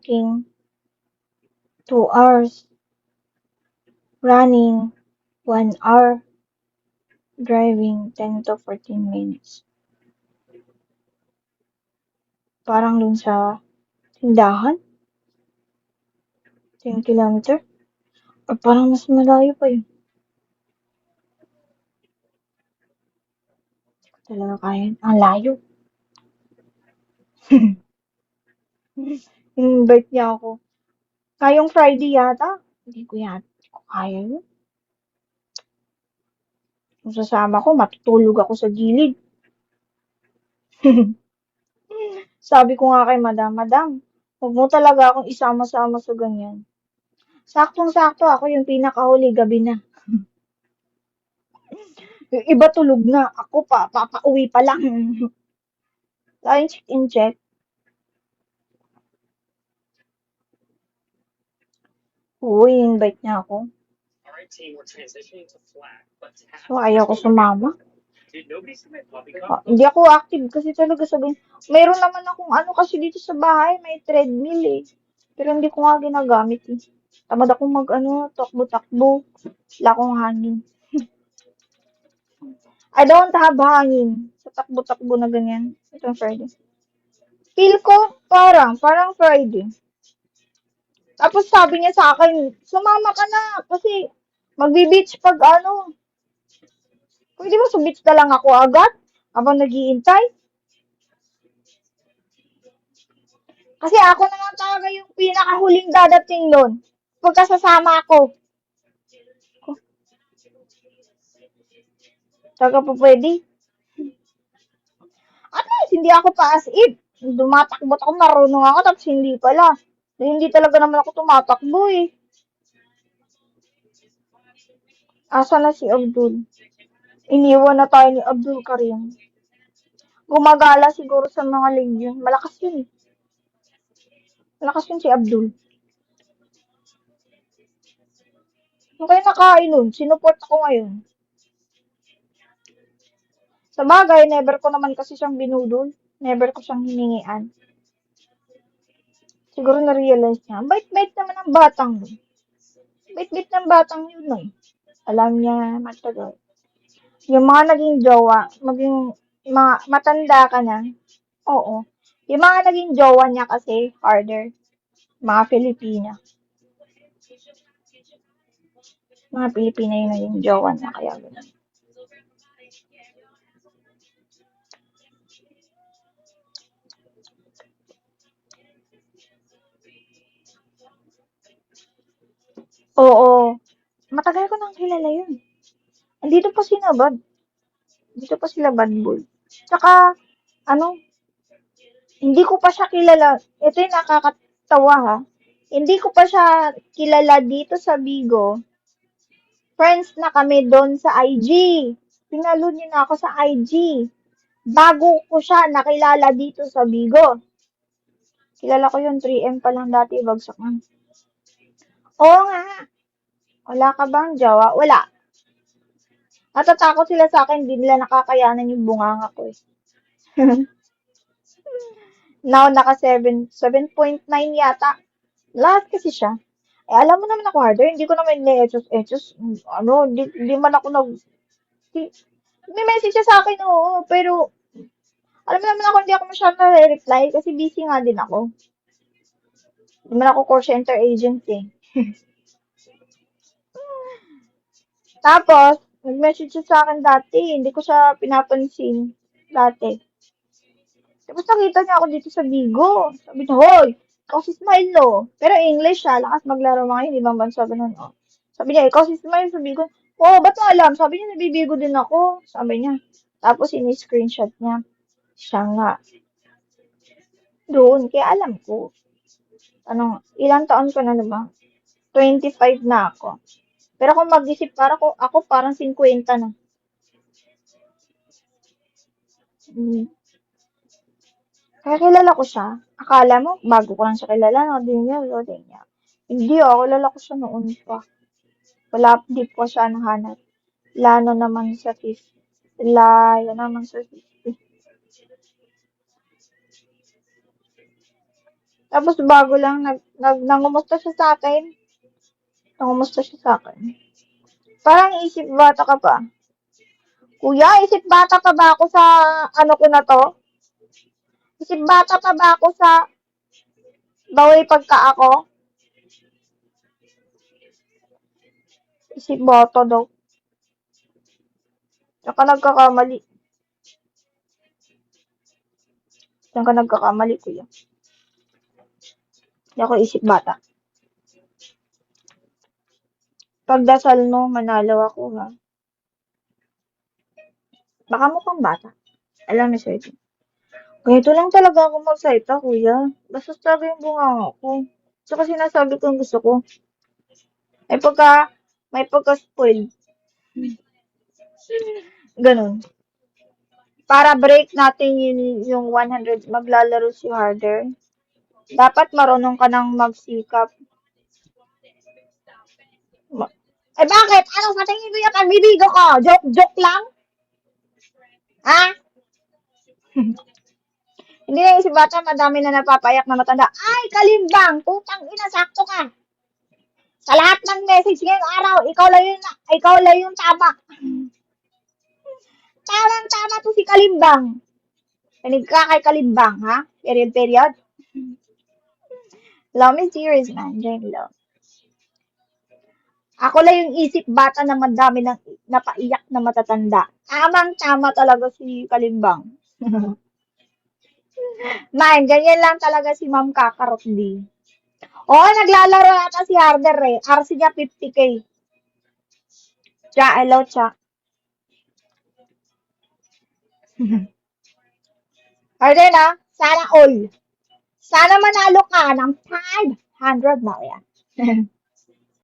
walking 2 hours, running 1 hour, driving 10 to 14 minutes. Parang dun sa tindahan, 10 kilometer. Or parang mas malayo pa yun. Talaga kaya yun. Ang layo. Invite niya ako. Ngayong Friday yata. Hindi ko kaya yun. Kung sasama ko, matutulog ako sa gilid. Sabi ko nga kay Madam, huwag mo talaga akong isama-sama sa ganyan. Saktong-sakto ako yung pinakahuli gabi na. Yung iba tulog na. Ako pa, papauwi pa lang. Laging check-in check. Uy, invite niya ako. So, ayaw ko sumama. Hindi ako active kasi talaga sabihin. Mayroon naman akong ano kasi dito sa bahay, may treadmill eh. Pero hindi ko nga ginagamit eh. Tamad akong mag ano, takbo-takbo. Wala akong hangin. I don't have hangin sa takbo-takbo na ganyan. Itong Friday. Feel ko parang Friday. Tapos sabi niya sa akin, sumama ka na kasi magbi-beach pag ano. Pwede ba sa beach na lang ako agad habang naghihintay? Kasi ako naman talaga yung pinakahuling dadating nun. Pagkasasama ako. Talaga po pwede. At least, hindi ako pa as if. Dumatakbo ako, marunong ako, tapos hindi pala. Dahil hindi talaga naman ako tumatakbo eh. Asa na si Abdul? Iniwan na tayo ni Abdul Karim. Gumagala siguro sa mga legion. Malakas yun eh. Malakas yun si Abdul. Yung kayo nakain nun, sinuport ako ngayon. Sa bagay, never ko naman kasi siyang binudol. Never ko siyang hiningian. Siguro na-realize niya. Bait-bait naman ang batang yun. Bait-bait ng batang yun eh. Alam niya matagal. Yung mga naging jowa, mga matanda ka na, oo. Yung mga naging jowa niya kasi, harder. Mga Pilipina. Mga Pilipina yung naging jowa niya, kaya gano'n. Oo. Matagal ko nang kilala yun. Andito pa sila Bad. Dito pa sila Bad Boy. Tsaka, ano, hindi ko pa siya kilala. Ito yung nakakatawa ha. Hindi ko pa siya kilala dito sa Bigo. Friends na kami doon sa IG. Pinalo niyo na ako sa IG. Bago ko siya nakilala dito sa Bigo. Kilala ko yung 3M pa lang dati, bagsak na. Oo nga. Wala ka bang jowa? Wala. Natatakot sila sa akin, hindi nila nakakayanan yung bunganga ko eh. Now, naka 7.9 yata. Lahat kasi siya. Eh, alam mo naman ako, harder. Hindi ko naman ine-etos. Ano, hindi man ako may message siya sa akin, oo. Pero, alam mo naman ako, hindi ako masyadong nare-reply kasi busy nga din ako. Hindi man ako call center agent eh. Tapos, nag-message siya sa akin dati. Hindi ko siya pinapansin dati. Tapos nakita niya ako dito sa Bigo. Sabi niya, hoy, ikaw si Smile, no? Pero English siya, lakas maglaro mga yun, ibang bansa ganun, oh. Sabi niya, ikaw si Smile, sabi ko, oh, ba't mo alam? Sabi niya, nabibigo din ako. Sabi niya. Tapos, ini-screenshot niya. Siya nga. Doon, kaya alam ko. Ano, ilang taon ko na ba? 25 na ako. Pero kung mag-isip, ako parang 50 na. Hmm. Kaya kilala ko siya. Akala mo, bago ko lang siya kilala, no? Di niya. Hindi, kilala ko siya noon pa. Wala, di ko siya nahanap. Lano naman sa 50. Layo naman sa 50. Tapos bago lang, nangumusta siya sa akin. Nangumusta siya sa akin. Parang isip bata ka pa. Kuya, isip bata pa ba ako sa ano ko na to? Isip bata pa ba ako sa bawal pagka ako? Isip bata daw. Saka nagkakamali. Saan ka nagkakamali, kuya? Hindi ako isip bata. Pagdasal mo, manalo ako, ha? Baka mukhang bata. Alam mo, sir. Ganito lang talaga ako magsalita, kuya. Basta talaga yung bunganga ko. Tsaka sinasabi ko yung gusto ko. May may pagka-spoil. Ganun. Para break natin yung 100, maglalaro si Harder. Dapat marunong ka nang magsikap. Eh bakit? Ano sa tingin ko yung pagbibigo ko? Joke lang? Ha? Hindi na yung si Bata, madami na napapayak na matanda. Ay, kalimbang! Putang ina, sakto ka! Sa lahat ng message ngayong araw, ikaw lang yung tama. Tamang-tama to si Kalimbang. Panig ka kay Kalimbang, ha? Period. Love is serious, man. Jane love. Ako lang yung isip bata na madami ng napaiyak na matatanda. Tamang-tama talaga si Kalimbang. Man, ganyan lang talaga si Ma'am Kakarot D. Oo, naglalaro yata si Harder eh. RC niya 50k. Tsa, hello, tsa. Harder na, sana all. Sana manalo ka ng 500 million.